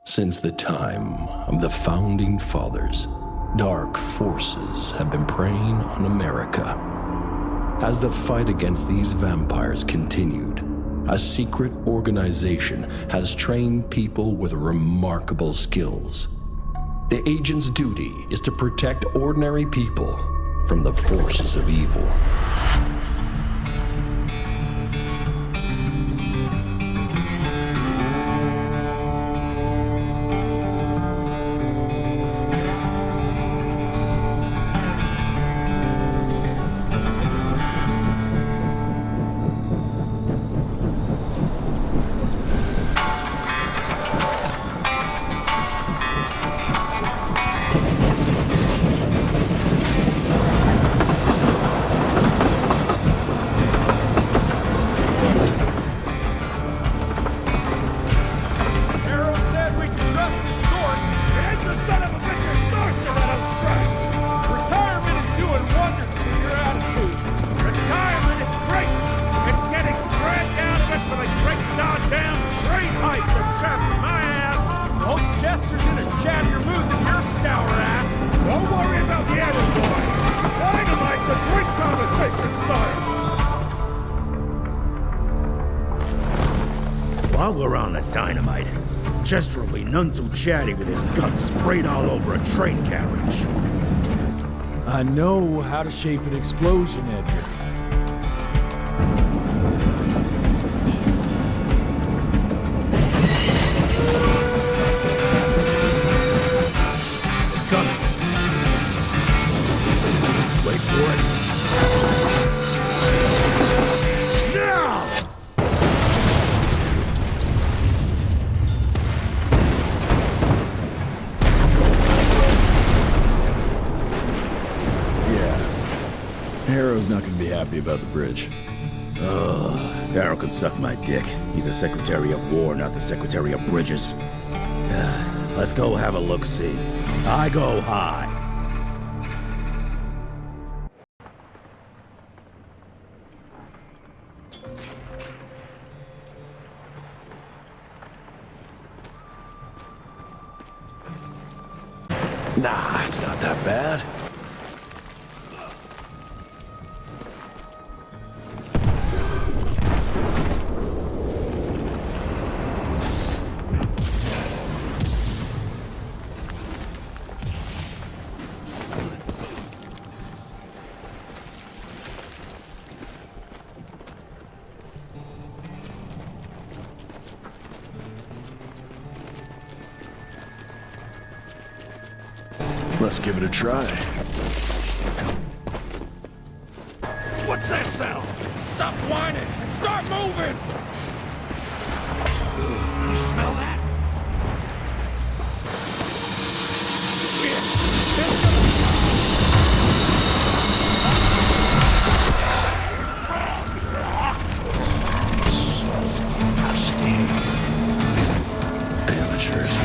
Since the time of the Founding Fathers, dark forces have been preying on America. As the fight against these vampires continued, a secret organization has trained people with remarkable skills. The agent's duty is to protect ordinary people from the forces of evil. While we're on the dynamite, Chester will be none too chatty with his guts sprayed all over a train carriage. I know how to shape an explosion, Edgar. It's coming. Wait for it. Harrow's not gonna be happy about the bridge. Ugh, Harrow could suck my dick. He's the Secretary of War, not the Secretary of Bridges. Let's go have a look-see. I go high. Nah, it's not that bad. Let's give it a try. What's that sound? Stop whining and start moving! You smell that? Shit! Amateurs.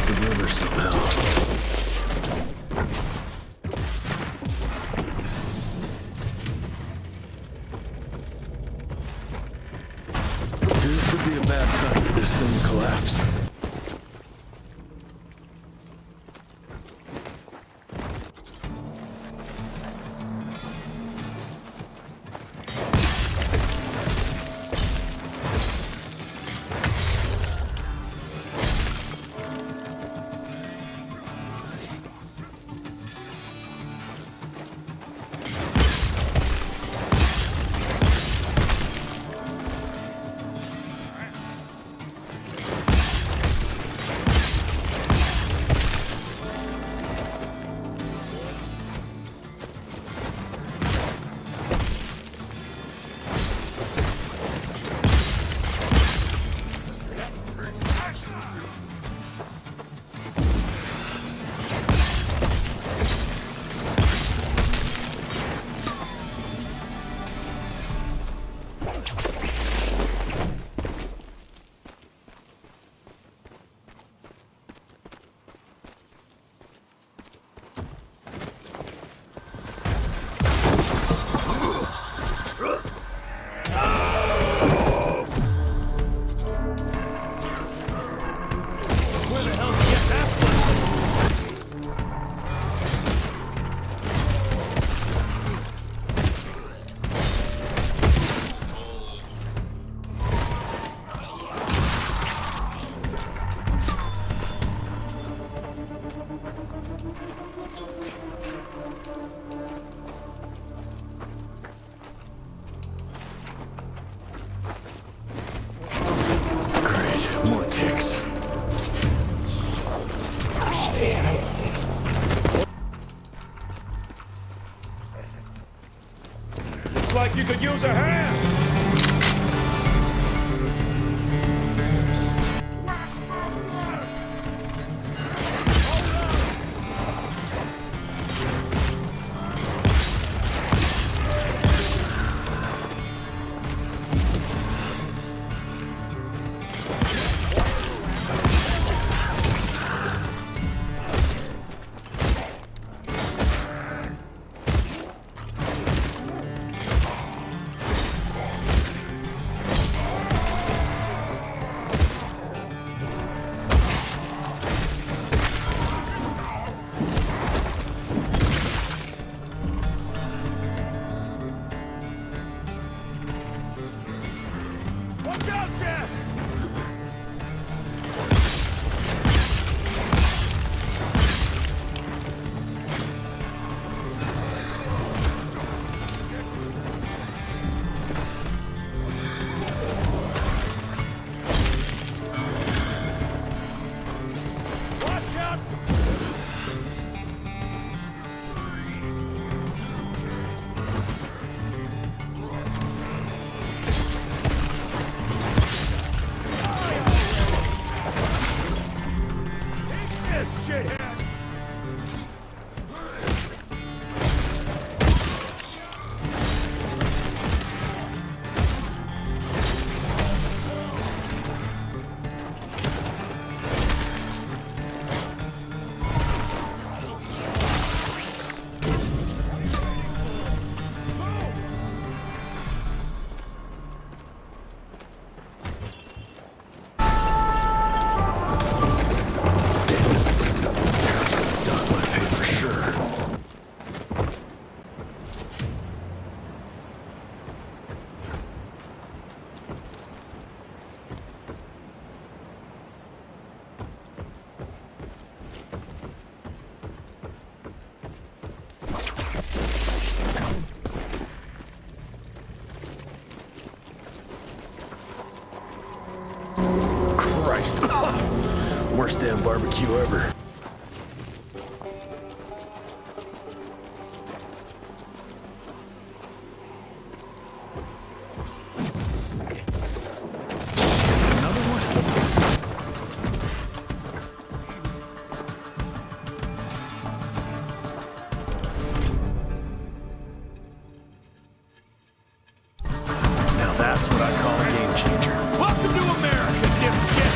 the river somehow. This would be a bad time for this thing to collapse. Like you could use a hand! Watch out, Jess! Watch out! Shithead! Christ. Worst damn barbecue ever. Now that's what I call a game changer. Welcome to America, dipshit!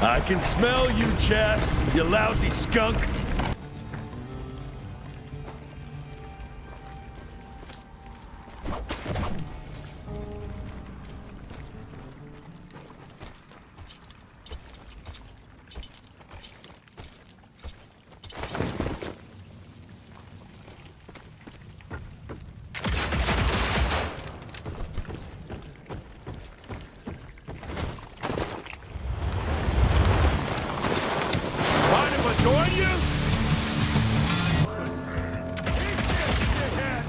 I can smell you, Jess, you lousy skunk. Mind if I join you? Eat this, shithead!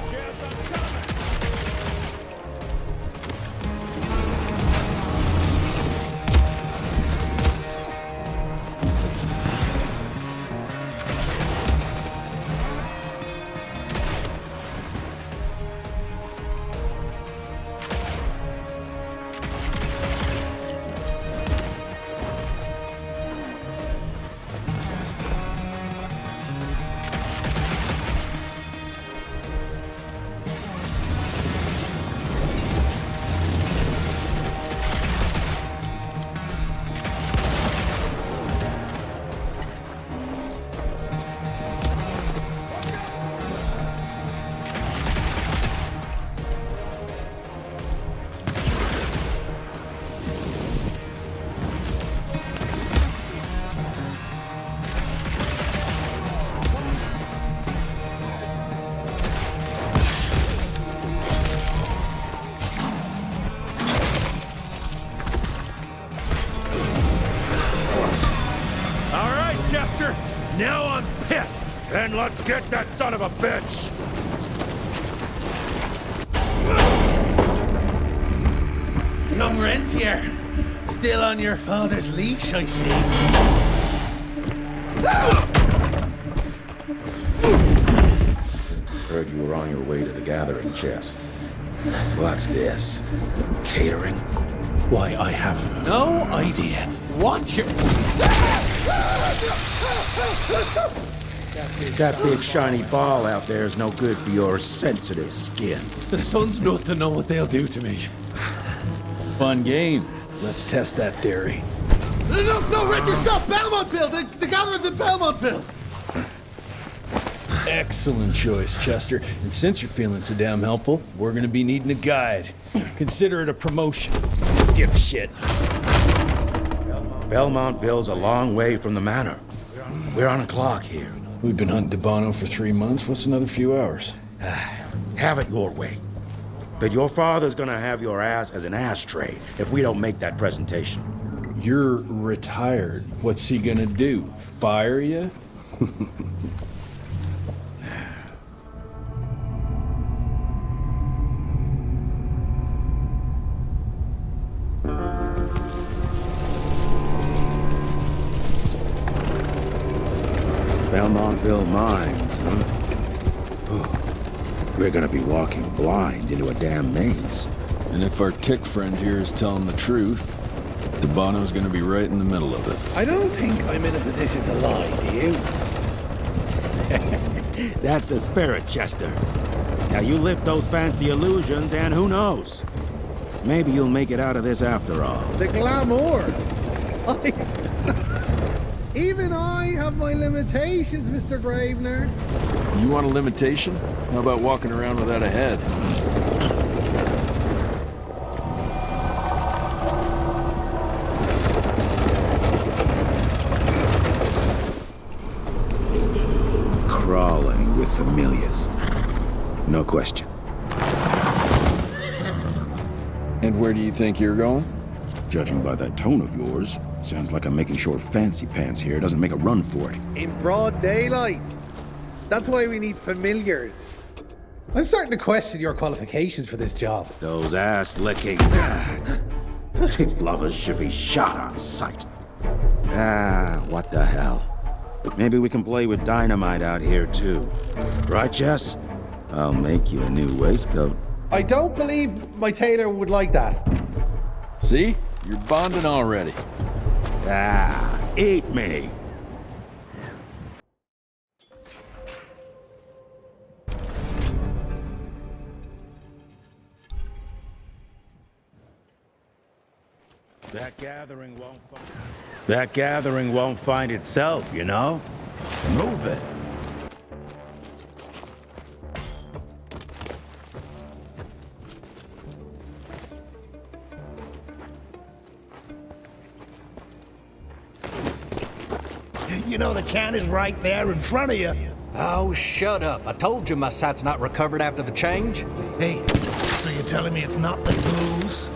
Jess, I'm coming! All right, Chester. Now I'm pissed. Then let's get that son of a bitch! Young Rentier, still on your father's leash, I see. Heard you were on your way to the gathering, Jess. What's this? Catering? Why, I have no idea what you're... That big shiny ball out there is no good for your sensitive skin. The sun's not to know what they'll do to me. Fun game. Let's test that theory. No, Richard, stop! Belmontville! The gathering's in Belmontville! Excellent choice, Chester. And since you're feeling so damn helpful, we're gonna be needing a guide. Consider it a promotion. Dipshit. Belmontville's a long way from the manor. We're on a clock here. We've been hunting Debano for 3 months. What's another few hours? Have it your way. But your father's gonna have your ass as an ashtray if we don't make that presentation. You're retired. What's he gonna do? Fire you? Belmontville Mines, huh? Oh, we're gonna be walking blind into a damn maze. And if our tick friend here is telling the truth, Debano's gonna be right in the middle of it. I don't think I'm in a position to lie, do you? That's the spirit, Chester. Now you lift those fancy illusions, and who knows? Maybe you'll make it out of this after all. The glamour! Even I have my limitations, Mr. Gravener. You want a limitation? How about walking around without a head? Crawling with familiars. No question. And where do you think you're going? Judging by that tone of yours, sounds like I'm making short fancy pants here. Doesn't make a run for it. In broad daylight. That's why we need familiars. I'm starting to question your qualifications for this job. Those ass-licking tick lovers should be shot on sight. What the hell? Maybe we can play with dynamite out here, too. Right, Jess? I'll make you a new waistcoat. I don't believe my tailor would like that. See? You're bonding already. Eat me! That gathering won't find itself, you know? Move it. You know the can is right there in front of you. Oh, shut up. I told you my sight's not recovered after the change. Hey, so you're telling me it's not the booze?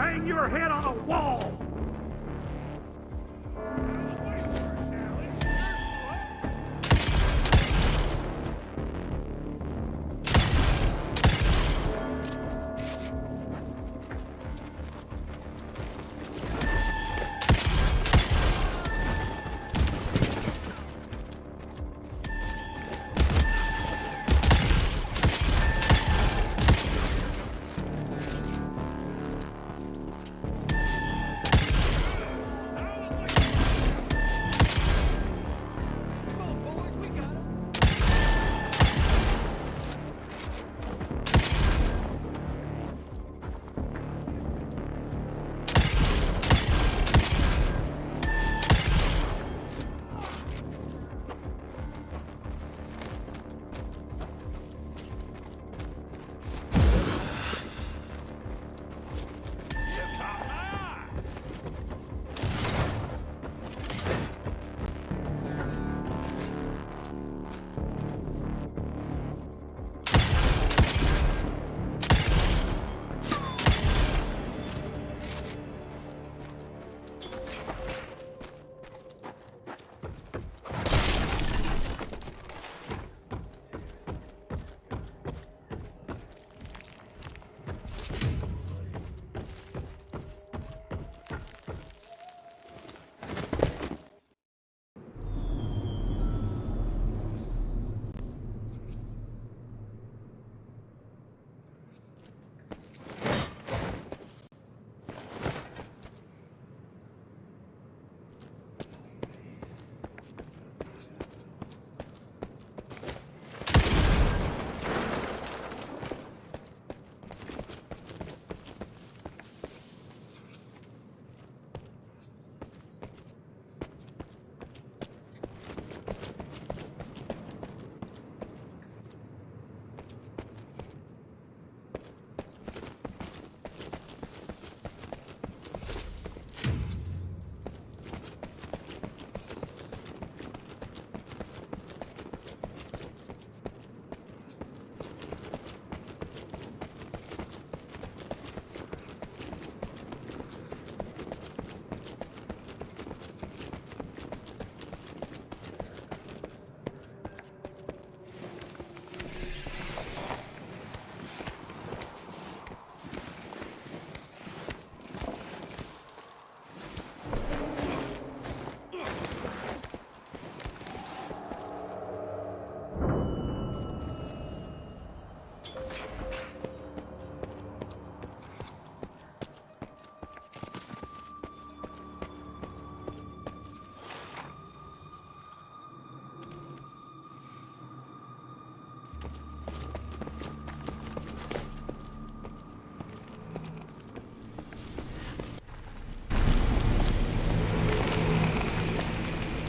hang your head on a wall!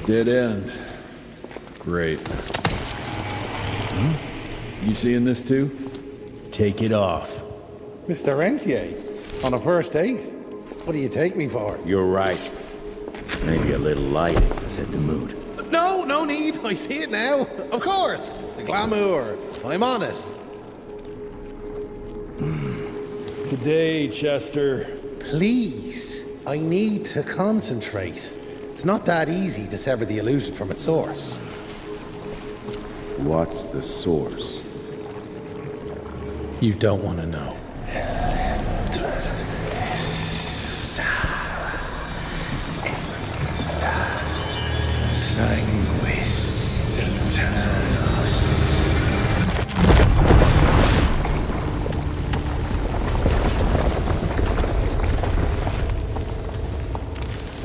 Dead end. Great. You seeing this too? Take it off. Mr. Rentier, on a first date? What do you take me for? You're right. Maybe a little lighting to set the mood. No, no need. I see it now. Of course. The glamour. I'm on it. Today, Chester. Please, I need to concentrate. It's not that easy to sever the illusion from its source. What's the source? You don't want to know. Sanguis Eternus.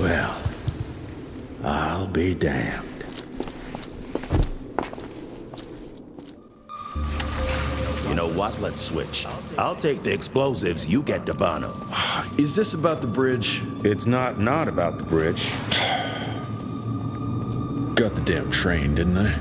Well, I'll be damned. You know what? Let's switch. I'll take the explosives, you get the Bono. Is this about the bridge? It's not about the bridge. Got the damn train, didn't I?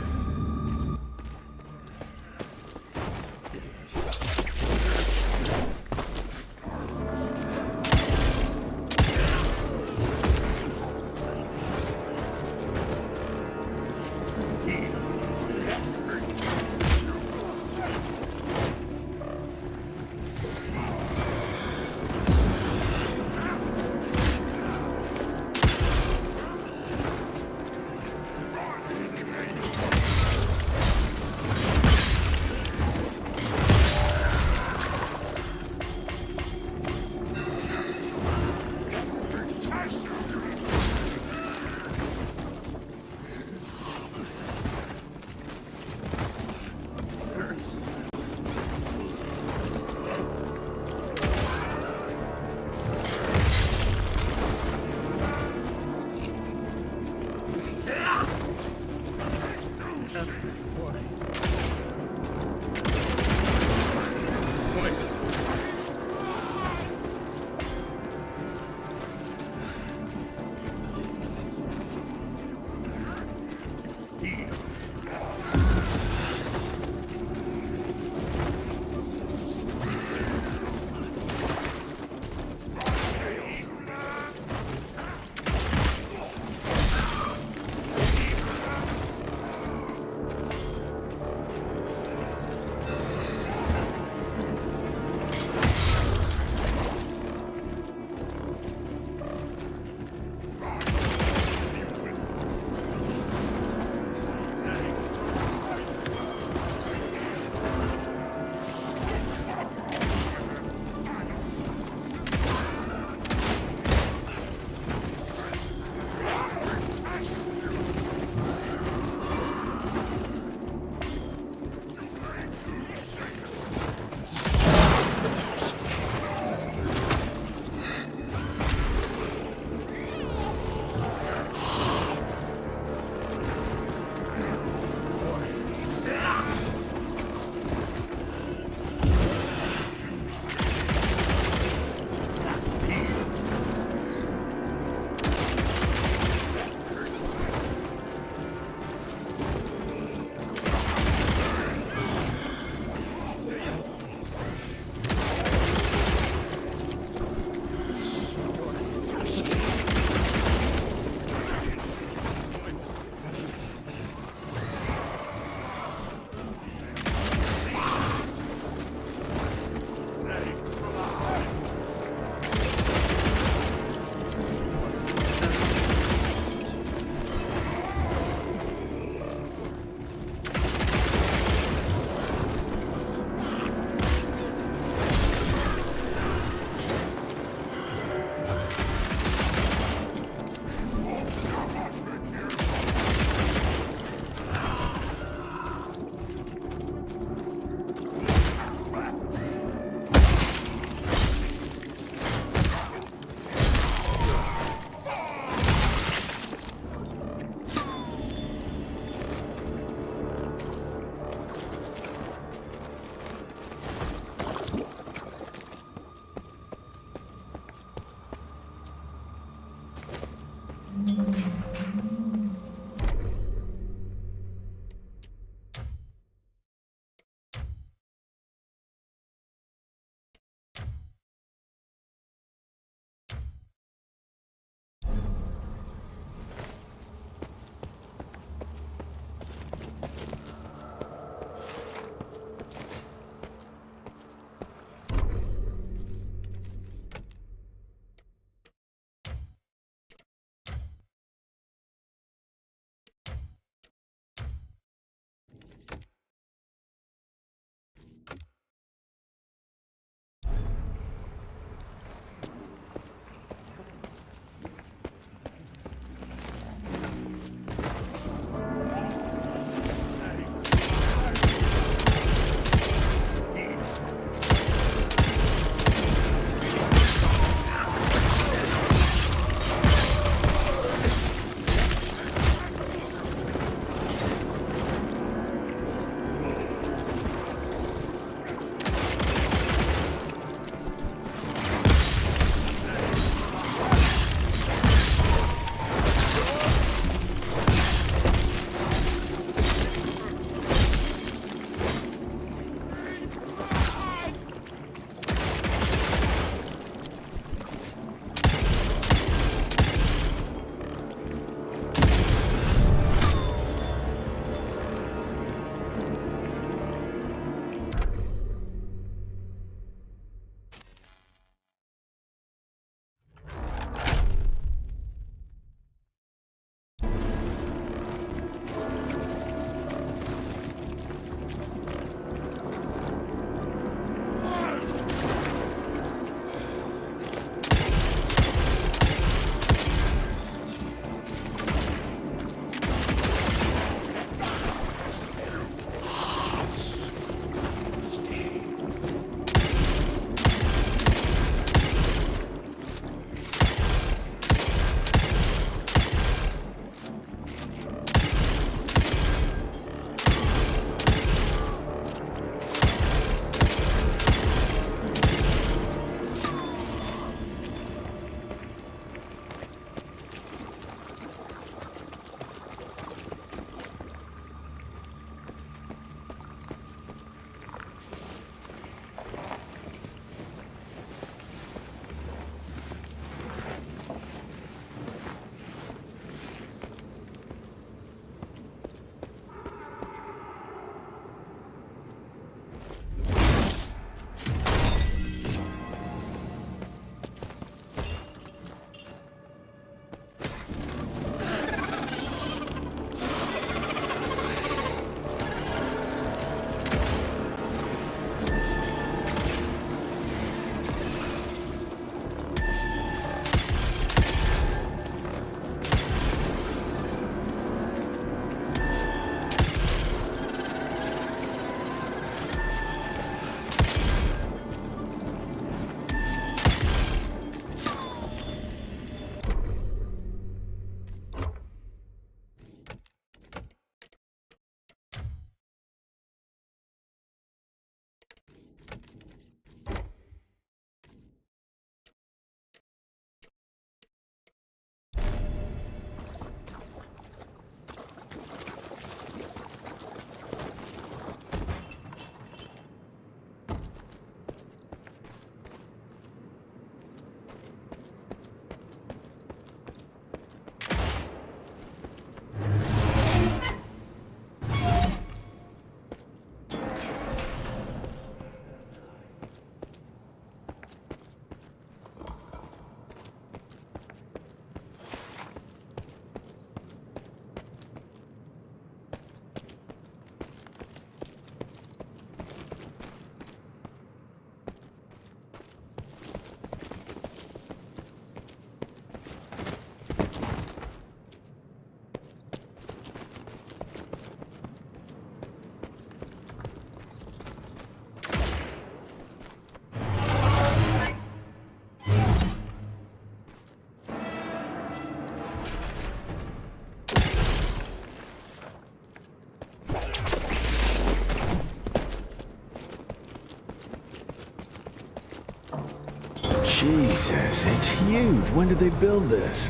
Jesus, it's huge. When did they build this?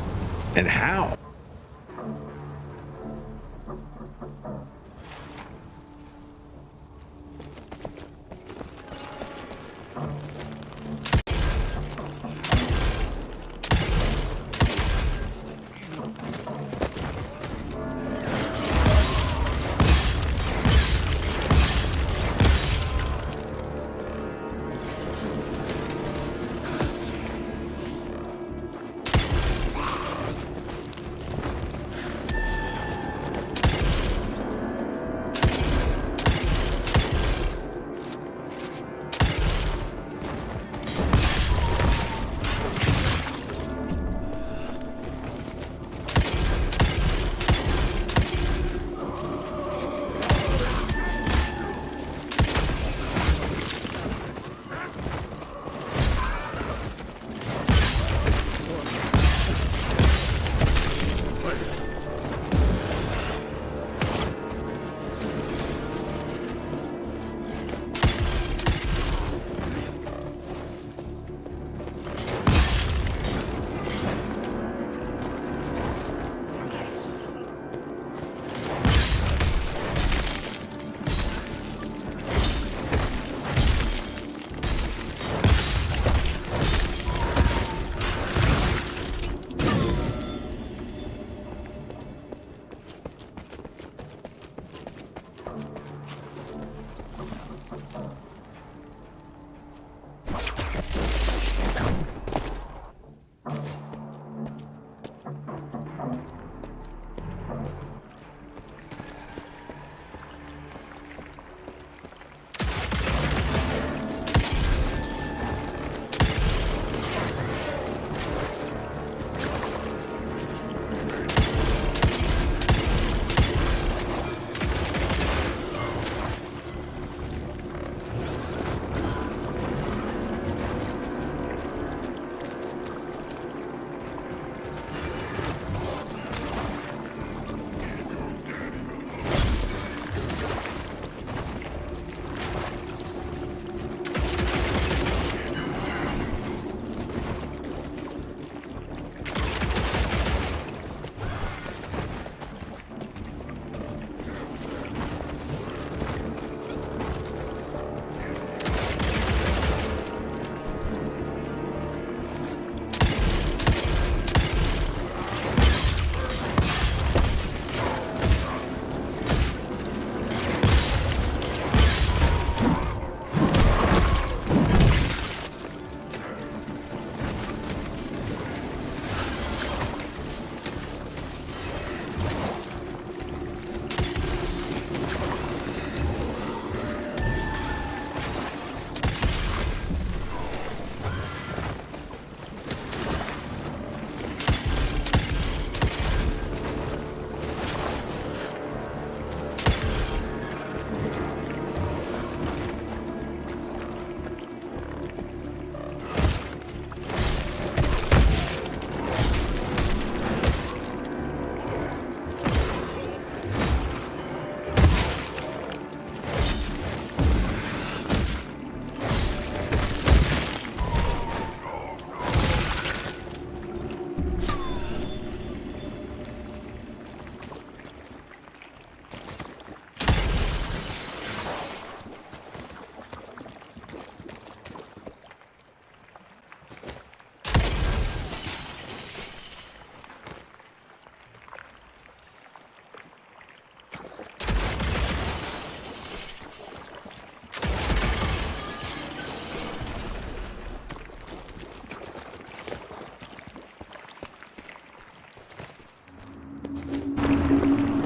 And how?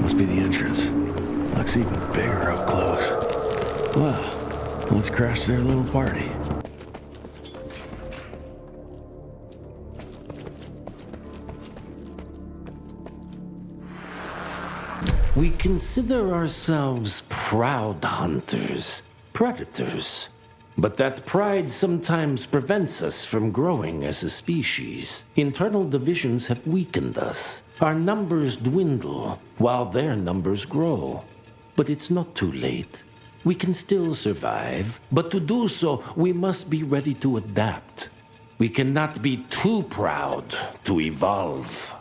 Must be the entrance. Looks even bigger up close. Well, let's crash their little party. We consider ourselves proud hunters, predators. But that pride sometimes prevents us from growing as a species. Internal divisions have weakened us. Our numbers dwindle, while their numbers grow. But it's not too late. We can still survive, but to do so, we must be ready to adapt. We cannot be too proud to evolve.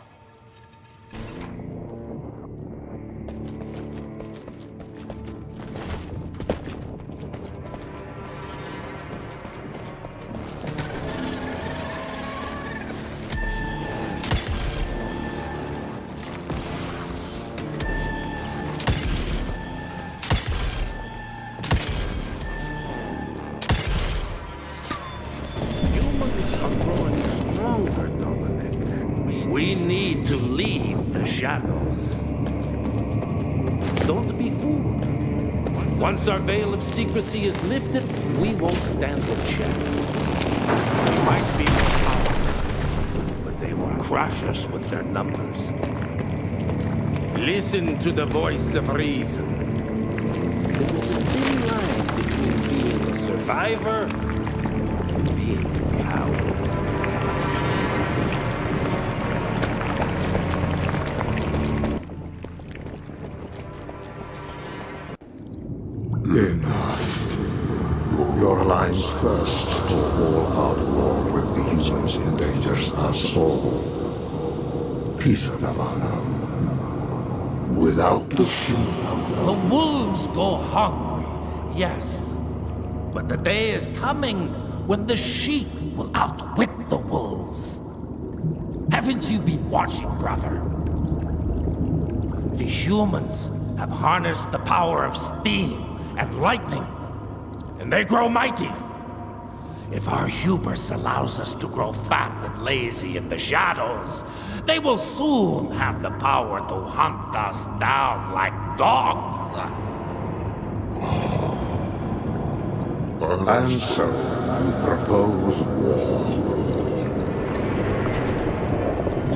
We need to leave the shadows. Don't be fooled. Once our veil of secrecy is lifted, we won't stand a chance. We might be powerful, but they will crush us with their numbers. Listen to the voice of reason. There is a thin line between being a survivor and being a coward. Enough. Your alliance thirst for all-out war with the humans endangers us all. Peter Davano. Without the sheep. The wolves go hungry, yes. But the day is coming when the sheep will outwit the wolves. Haven't you been watching, brother? The humans have harnessed the power of steam and lightning, and they grow mighty. If our hubris allows us to grow fat and lazy in the shadows, they will soon have the power to hunt us down like dogs. And so, you propose war.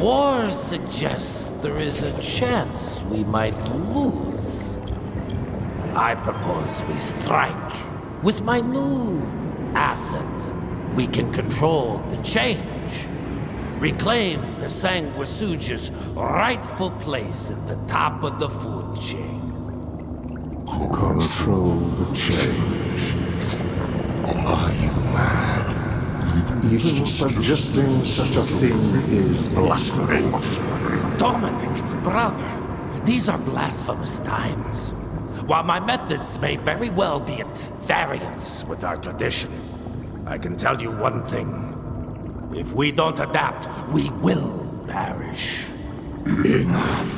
War suggests there is a chance we might lose. I propose we strike. With my new asset, we can control the change. Reclaim the Sanguisuja's rightful place at the top of the food chain. Control the change. Are you mad? Even suggesting such a thing is blasphemy. Dominic, brother, these are blasphemous times. While my methods may very well be at variance with our tradition, I can tell you one thing. If we don't adapt, we will perish. Enough.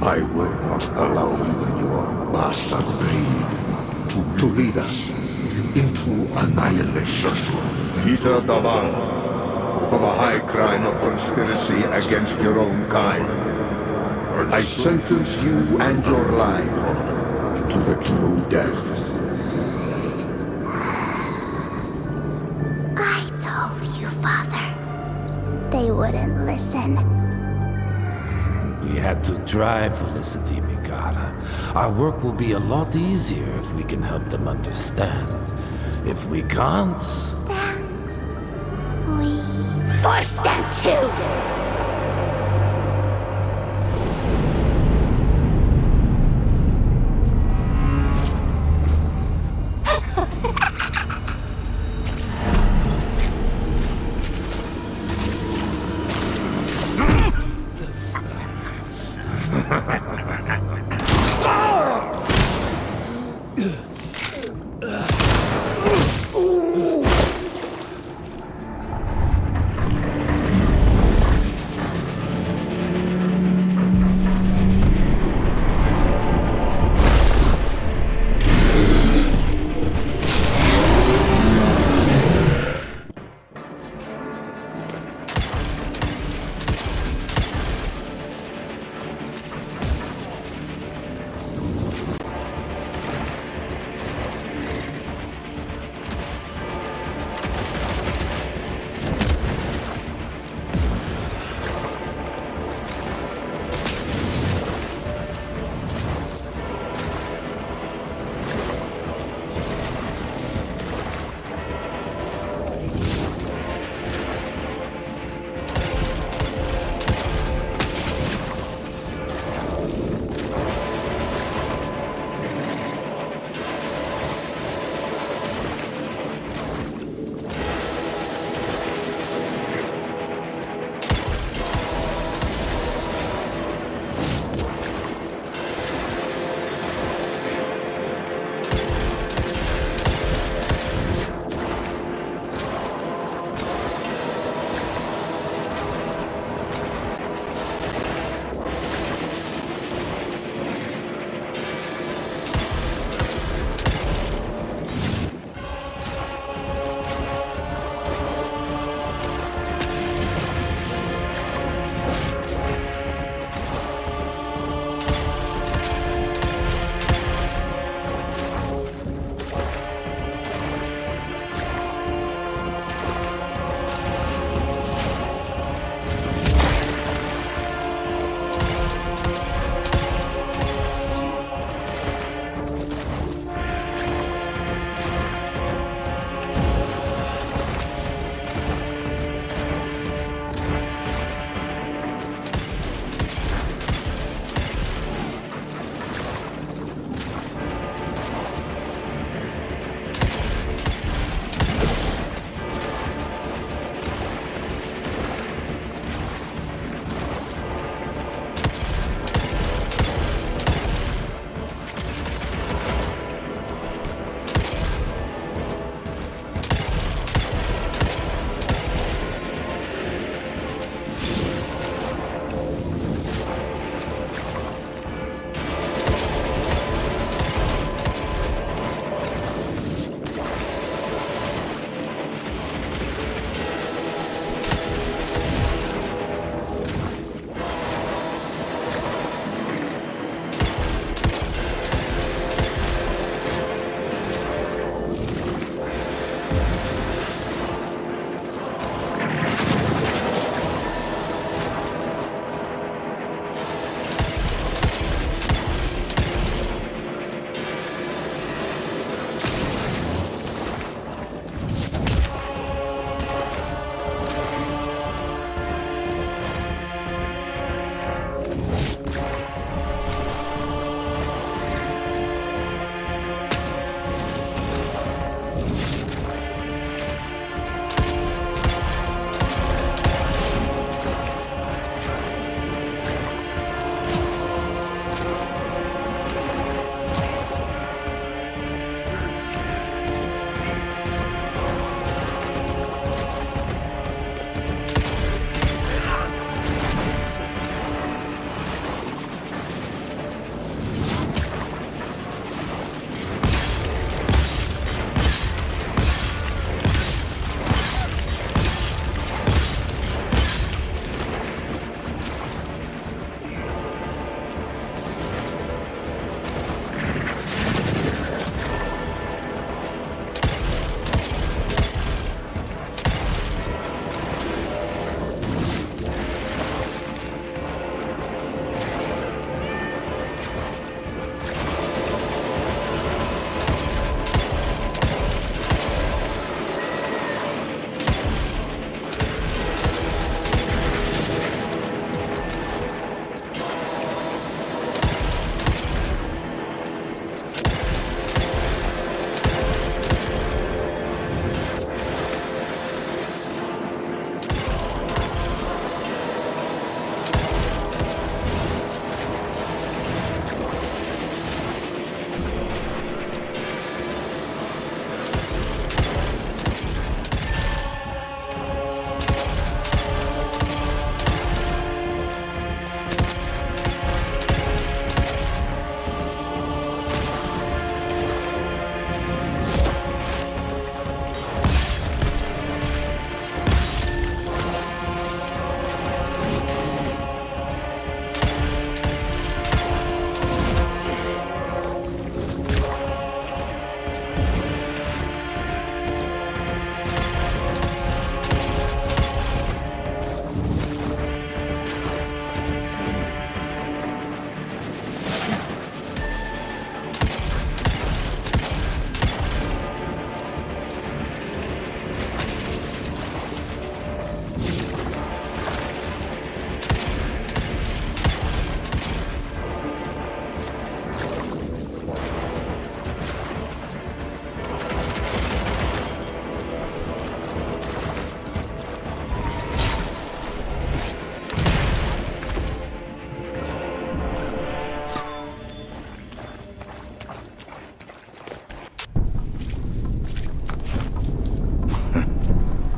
I will not allow you and your bastard breed to lead us into annihilation. Peter Davano, for the high crime of conspiracy against your own kind, I sentence you and your line to the true death. I told you, Father. They wouldn't listen. We had to try, Felicity Mikata. Our work will be a lot easier if we can help them understand. If we can't... Then... we... force them to!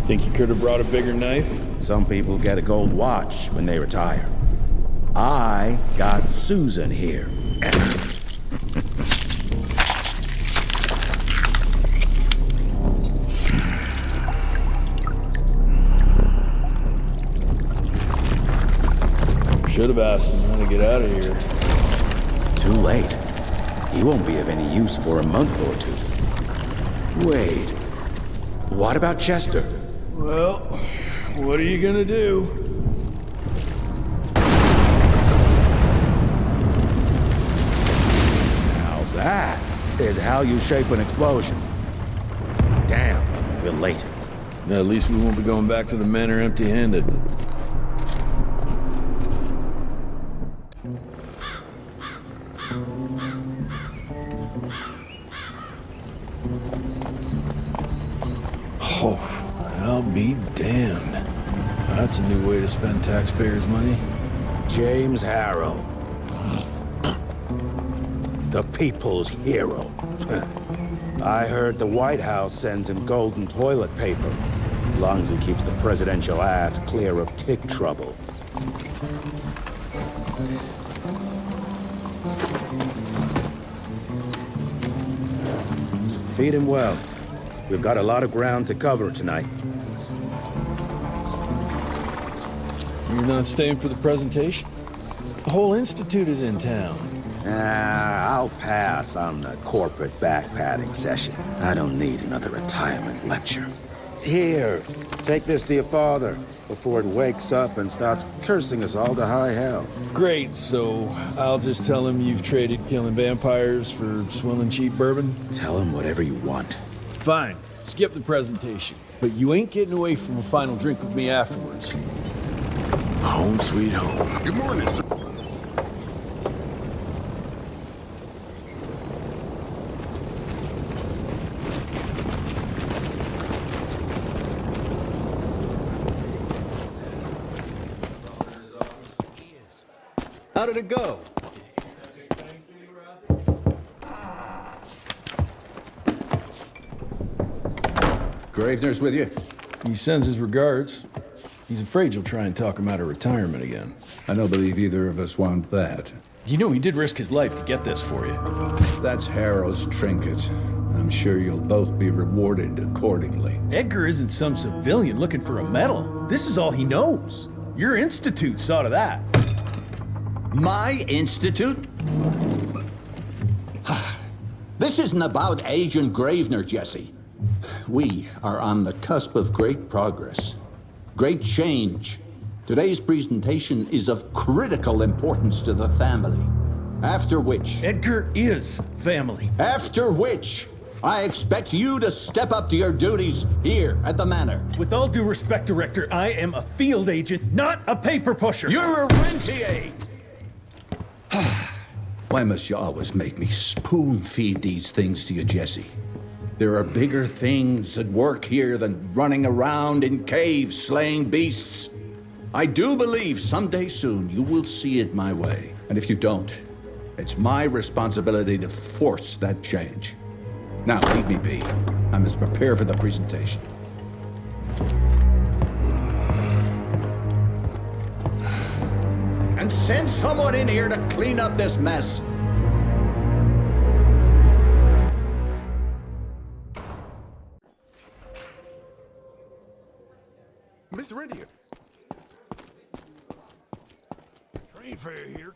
Think you could have brought a bigger knife? Some people get a gold watch when they retire. I got Susan here. Should have asked him how to get out of here. Too late. He won't be of any use for a month or two. Wait. What about Chester? Well, what are you gonna do? Now that is how you shape an explosion. Damn, we're late. At least we won't be going back to the manor empty-handed. Oh, I'll be damned. That's a new way to spend taxpayers' money. James Harrow. The people's hero. I heard the White House sends him golden toilet paper, as long as he keeps the presidential ass clear of tick trouble. Feed him well. We've got a lot of ground to cover tonight. You're not staying for the presentation? The whole institute is in town. I'll pass on the corporate back-patting session. I don't need another retirement lecture. Here, take this to your father before it wakes up and starts cursing us all to high hell. Great, so I'll just tell him you've traded killing vampires for swilling cheap bourbon? Tell him whatever you want. Fine, skip the presentation. But you ain't getting away from a final drink with me afterwards. Home sweet home. Good morning, sir. How did it go? Gravener's with you? He sends his regards. He's afraid you'll try and talk him out of retirement again. I don't believe either of us want that. You know he did risk his life to get this for you. That's Harrow's trinket. I'm sure you'll both be rewarded accordingly. Edgar isn't some civilian looking for a medal. This is all he knows. Your institute saw to that. My institute? This isn't about Agent Gravener, Jesse. We are on the cusp of great progress, great change. Today's presentation is of critical importance to the family. After which... Edgar is family. After which, I expect you to step up to your duties here at the manor. With all due respect, Director, I am a field agent, not a paper pusher. You're a rentier! Why must you always make me spoon-feed these things to you, Jesse? There are bigger things at work here than running around in caves slaying beasts. I do believe someday soon you will see it my way. And if you don't, it's my responsibility to force that change. Now, leave me be. I must prepare for the presentation. And send someone in here to clean up this mess. Mr. Rentier. Train fare here.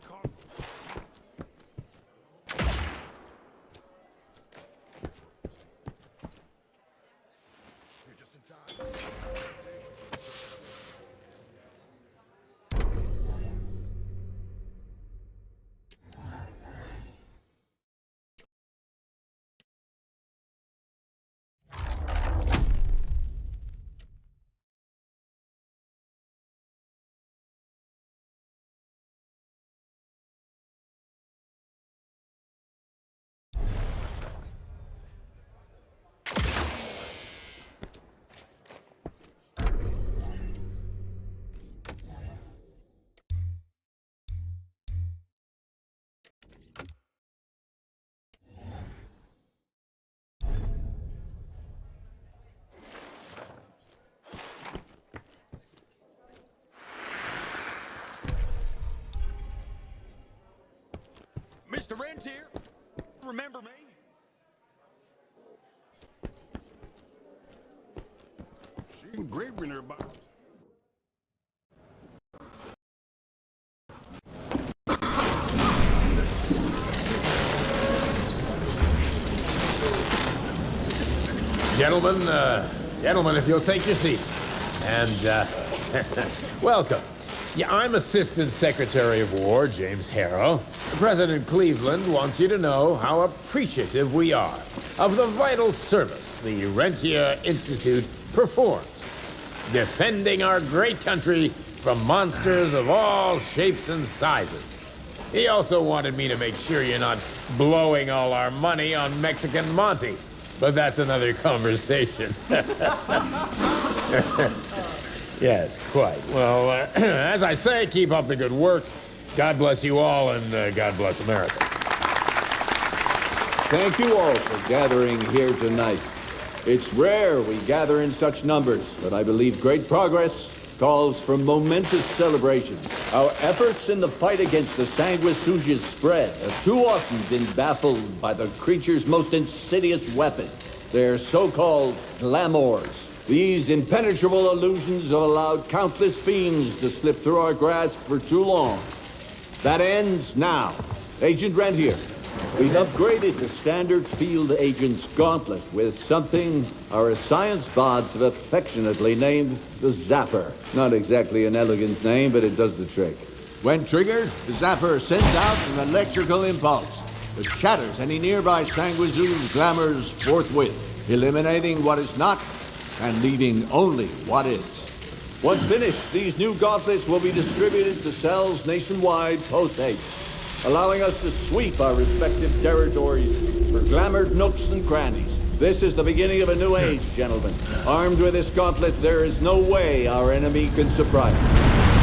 Mr. Rentier, remember me? She's engraving her box. Gentlemen, if you'll take your seats. And, welcome. Yeah, I'm Assistant Secretary of War, James Harrow. President Cleveland wants you to know how appreciative we are of the vital service the Rentier Institute performs, defending our great country from monsters of all shapes and sizes. He also wanted me to make sure you're not blowing all our money on Mexican Monty. But that's another conversation. Yes, quite. Well, as I say, keep up the good work. God bless you all, and God bless America. Thank you all for gathering here tonight. It's rare we gather in such numbers, but I believe great progress calls for momentous celebration. Our efforts in the fight against the sanguisuga's spread have too often been baffled by the creature's most insidious weapon, their so-called glamours. These impenetrable illusions have allowed countless fiends to slip through our grasp for too long. That ends now. Agent Rentier, we've upgraded the standard field agent's gauntlet with something our science bots have affectionately named the Zapper. Not exactly an elegant name, but it does the trick. When triggered, the Zapper sends out an electrical impulse that shatters any nearby sanguisuga's glamours forthwith, eliminating what is not and leaving only what is. Once finished, these new gauntlets will be distributed to cells nationwide post-haste, allowing us to sweep our respective territories for glamoured nooks and crannies. This is the beginning of a new age, gentlemen. Armed with this gauntlet, there is no way our enemy can surprise us.